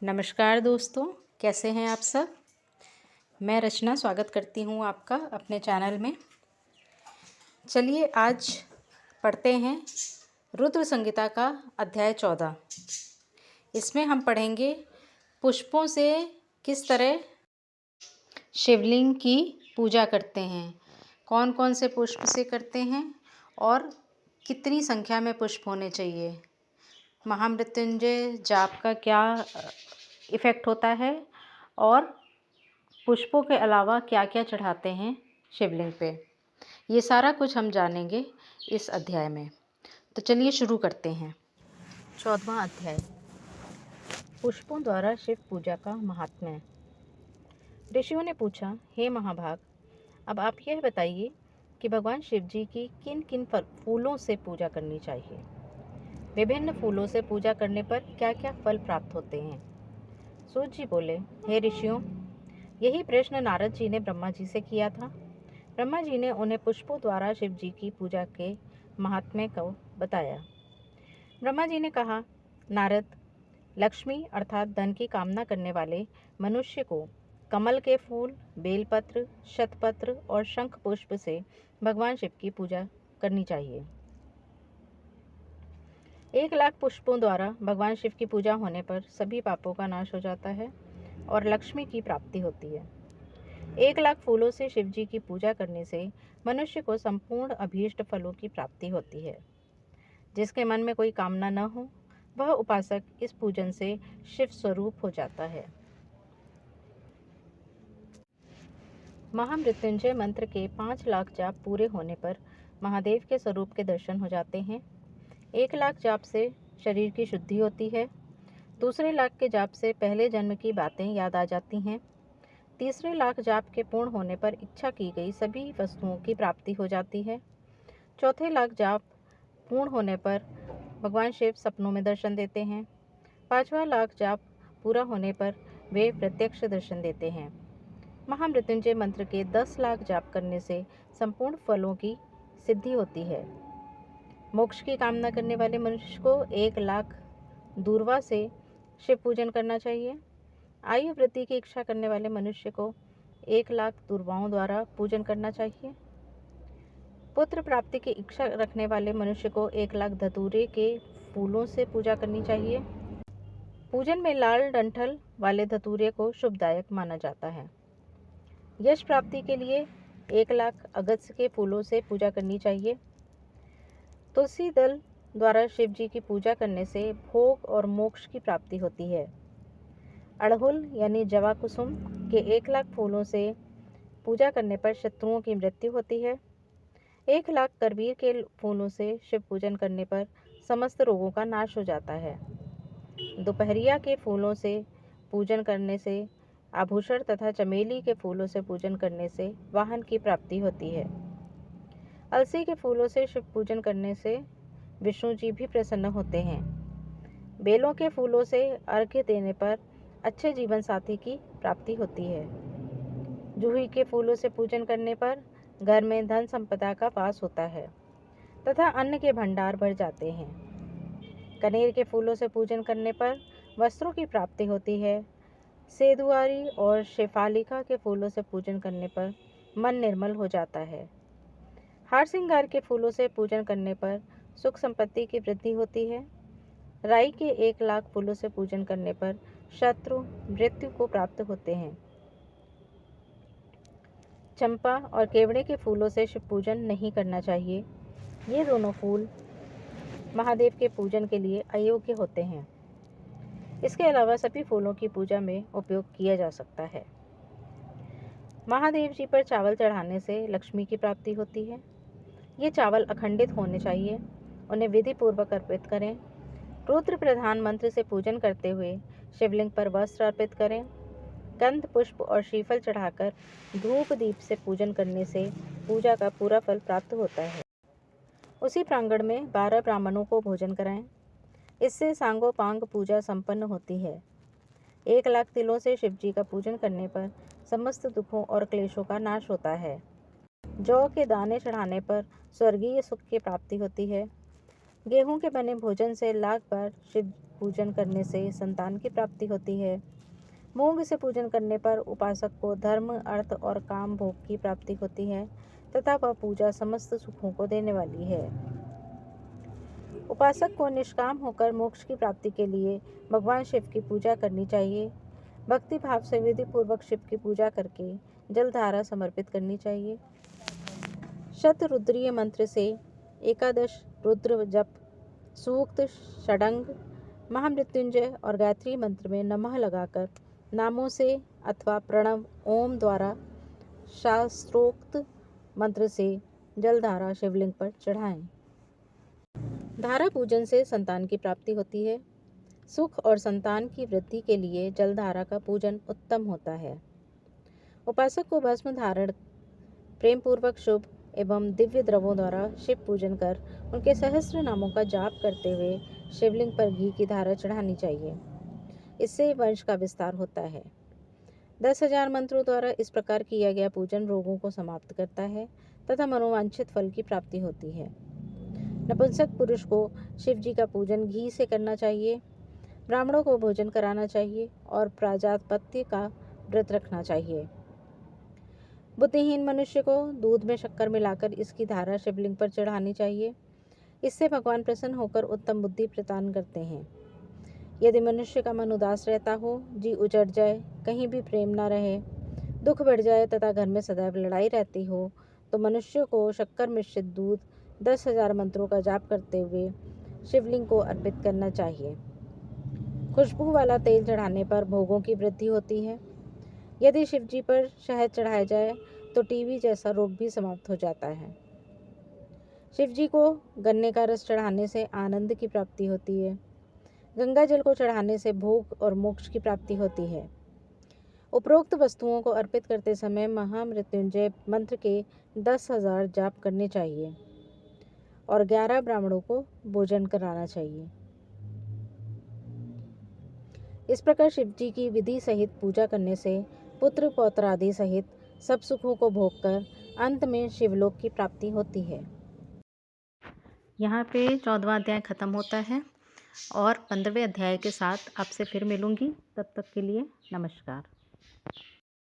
नमस्कार दोस्तों, कैसे हैं आप सब। मैं रचना स्वागत करती हूं आपका अपने चैनल में। चलिए आज पढ़ते हैं रुद्र संहिता का अध्याय 14। इसमें हम पढ़ेंगे पुष्पों से किस तरह शिवलिंग की पूजा करते हैं, कौन कौन से पुष्प से करते हैं और कितनी संख्या में पुष्प होने चाहिए, महामृत्युंजय जाप का क्या इफ़ेक्ट होता है और पुष्पों के अलावा क्या क्या चढ़ाते हैं शिवलिंग पे। ये सारा कुछ हम जानेंगे इस अध्याय में। तो चलिए शुरू करते हैं। 14वां अध्याय, पुष्पों द्वारा शिव पूजा का महात्म्य। ऋषियों ने पूछा, हे महाभाग, अब आप यह बताइए कि भगवान शिव जी की किन किन फूलों से पूजा करनी चाहिए। विभिन्न फूलों से पूजा करने पर क्या क्या फल प्राप्त होते हैं। सूत जी बोले, हे ऋषियों, यही प्रश्न नारद जी ने ब्रह्मा जी से किया था। ब्रह्मा जी ने उन्हें पुष्पों द्वारा शिव जी की पूजा के महात्म्य को बताया। ब्रह्मा जी ने कहा, नारद, लक्ष्मी अर्थात धन की कामना करने वाले मनुष्य को कमल के फूल, बेलपत्र, शतपत्र और शंख पुष्प से भगवान शिव की पूजा करनी चाहिए। 1,00,000 पुष्पों द्वारा भगवान शिव की पूजा होने पर सभी पापों का नाश हो जाता है और लक्ष्मी की प्राप्ति होती है। 1,00,000 फूलों से शिव जी की पूजा करने से मनुष्य को संपूर्ण अभीष्ट फलों की प्राप्ति होती है। जिसके मन में कोई कामना न हो, वह उपासक इस पूजन से शिव स्वरूप हो जाता है। महामृत्युंजय मंत्र के 5,00,000 जाप पूरे होने पर महादेव के स्वरूप के दर्शन हो जाते हैं। 1,00,000 जाप से शरीर की शुद्धि होती है। दूसरे लाख के जाप से पहले जन्म की बातें याद आ जाती हैं। तीसरे लाख जाप के पूर्ण होने पर इच्छा की गई सभी वस्तुओं की प्राप्ति हो जाती है। चौथे लाख जाप पूर्ण होने पर भगवान शिव सपनों में दर्शन देते हैं। 5वां लाख जाप पूरा होने पर वे प्रत्यक्ष दर्शन देते हैं। महामृत्युंजय मंत्र के 10,00,000 जाप करने से संपूर्ण फलों की सिद्धि होती है। मोक्ष की कामना करने वाले मनुष्य को 1,00,000 दूर्वा से शिव पूजन करना चाहिए। आयु वृद्धि की इच्छा करने वाले मनुष्य को 1,00,000 दूर्वाओं द्वारा पूजन करना चाहिए। पुत्र प्राप्ति की इच्छा रखने वाले मनुष्य को 1,00,000 धतूरे के फूलों से पूजा करनी चाहिए। पूजन में लाल डंठल वाले धतूरे को शुभदायक माना जाता है। यश प्राप्ति के लिए 1,00,000 अगस्त के फूलों से पूजा करनी चाहिए। तुलसी दल द्वारा शिव जी की पूजा करने से भोग और मोक्ष की प्राप्ति होती है। अड़हुल यानी जवा कुसुम के 1,00,000 फूलों से पूजा करने पर शत्रुओं की मृत्यु होती है। 1,00,000 करवीर के फूलों से शिव पूजन करने पर समस्त रोगों का नाश हो जाता है। दोपहरिया के फूलों से पूजन करने से, आभूषण तथा चमेली के फूलों से पूजन करने से वाहन की प्राप्ति होती है। अलसी के फूलों से शिव पूजन करने से विष्णु जी भी प्रसन्न होते हैं। बेलों के फूलों से अर्घ्य देने पर अच्छे जीवन साथी की प्राप्ति होती है। जूही के फूलों से पूजन करने पर घर में धन संपदा का वास होता है तथा अन्न के भंडार भर जाते हैं। कनेर के फूलों से पूजन करने पर वस्त्रों की प्राप्ति होती है। सेदुआरी और शेफालिका के फूलों से पूजन करने पर मन निर्मल हो जाता है। हार श्रृंगार के फूलों से पूजन करने पर सुख संपत्ति की वृद्धि होती है। राई के 1,00,000 फूलों से पूजन करने पर शत्रु मृत्यु को प्राप्त होते हैं। चंपा और केवड़े के फूलों से शिव पूजन नहीं करना चाहिए। ये दोनों फूल महादेव के पूजन के लिए अयोग्य होते हैं। इसके अलावा सभी फूलों की पूजा में उपयोग किया जा सकता है। महादेव जी पर चावल चढ़ाने से लक्ष्मी की प्राप्ति होती है। ये चावल अखंडित होने चाहिए। उन्हें विधि पूर्वक अर्पित करें। रुद्र प्रधान मंत्र से पूजन करते हुए शिवलिंग पर वस्त्र अर्पित करें। गंध पुष्प और श्रीफल चढ़ाकर धूप दीप से पूजन करने से पूजा का पूरा फल प्राप्त होता है। उसी प्रांगण में 12 ब्राह्मणों को भोजन कराएं। इससे सांगोपांग पूजा संपन्न होती है। 1,00,000 तिलों से शिव जी का पूजन करने पर समस्त दुखों और क्लेशों का नाश होता है। जौ के दाने चढ़ाने पर स्वर्गीय सुख की प्राप्ति होती है। गेहूं के बने भोजन से लाख बार शिव पूजन करने से संतान की प्राप्ति होती है। मूंग से पूजन करने पर उपासक को धर्म, अर्थ और काम भोग की प्राप्ति होती है तथा वह पूजा समस्त सुखों को देने वाली है। उपासक को निष्काम होकर मोक्ष की प्राप्ति के लिए भगवान शिव की पूजा करनी चाहिए। भक्ति भाव से विधि पूर्वक शिव की पूजा करके जलधारा समर्पित करनी चाहिए। शतरुद्रीय मंत्र से एकादश रुद्र जप, सूक्त, षडंग, महामृत्युंजय और गायत्री मंत्र में नमः लगाकर नामों से अथवा प्रणव ओम द्वारा शास्त्रोक्त मंत्र से जलधारा शिवलिंग पर चढ़ाएं। धारा पूजन से संतान की प्राप्ति होती है। सुख और संतान की वृद्धि के लिए जलधारा का पूजन उत्तम होता है। उपासक को भस्म धारण प्रेम पूर्वक शुभ एवं दिव्य द्रवों द्वारा शिव पूजन कर उनके सहस्त्र नामों का जाप करते हुए शिवलिंग पर घी की धारा चढ़ानी चाहिए। इससे वंश का विस्तार होता है। 10,000 मंत्रों द्वारा इस प्रकार किया गया पूजन रोगों को समाप्त करता है तथा मनोवांछित फल की प्राप्ति होती है। नपुंसक पुरुष को शिव जी का पूजन घी से करना चाहिए। ब्राह्मणों को भोजन कराना चाहिए और प्राजापत्य का व्रत रखना चाहिए। बुद्धिहीन मनुष्य को दूध में शक्कर मिलाकर इसकी धारा शिवलिंग पर चढ़ानी चाहिए। इससे भगवान प्रसन्न होकर उत्तम बुद्धि प्रदान करते हैं। यदि मनुष्य का मन उदास रहता हो, जी उजड़ जाए, कहीं भी प्रेम न रहे, दुख बढ़ जाए तथा घर में सदैव लड़ाई रहती हो, तो मनुष्य को शक्कर मिश्रित दूध 10,000 मंत्रों का जाप करते हुए शिवलिंग को अर्पित करना चाहिए। खुशबू वाला तेल चढ़ाने पर भोगों की वृद्धि होती है। यदि शिवजी पर शहद चढ़ाया जाए तो टीबी जैसा रोग भी समाप्त हो जाता है। शिवजी को गन्ने का रस चढ़ाने से आनंद की प्राप्ति होती है। गंगा जल को चढ़ाने से भोग और मोक्ष की प्राप्ति होती है। उपरोक्त वस्तुओं को अर्पित करते समय महामृत्युंजय मंत्र के 10,000 जाप करने चाहिए और 11 ब्राह्मणों को भोजन कराना चाहिए। इस प्रकार शिवजी की विधि सहित पूजा करने से पुत्र पौत्र आदि सहित सब सुखों को भोगकर अंत में शिवलोक की प्राप्ति होती है। यहाँ पे 14वां अध्याय खत्म होता है और 15वें अध्याय के साथ आपसे फिर मिलूंगी। तब तक के लिए नमस्कार।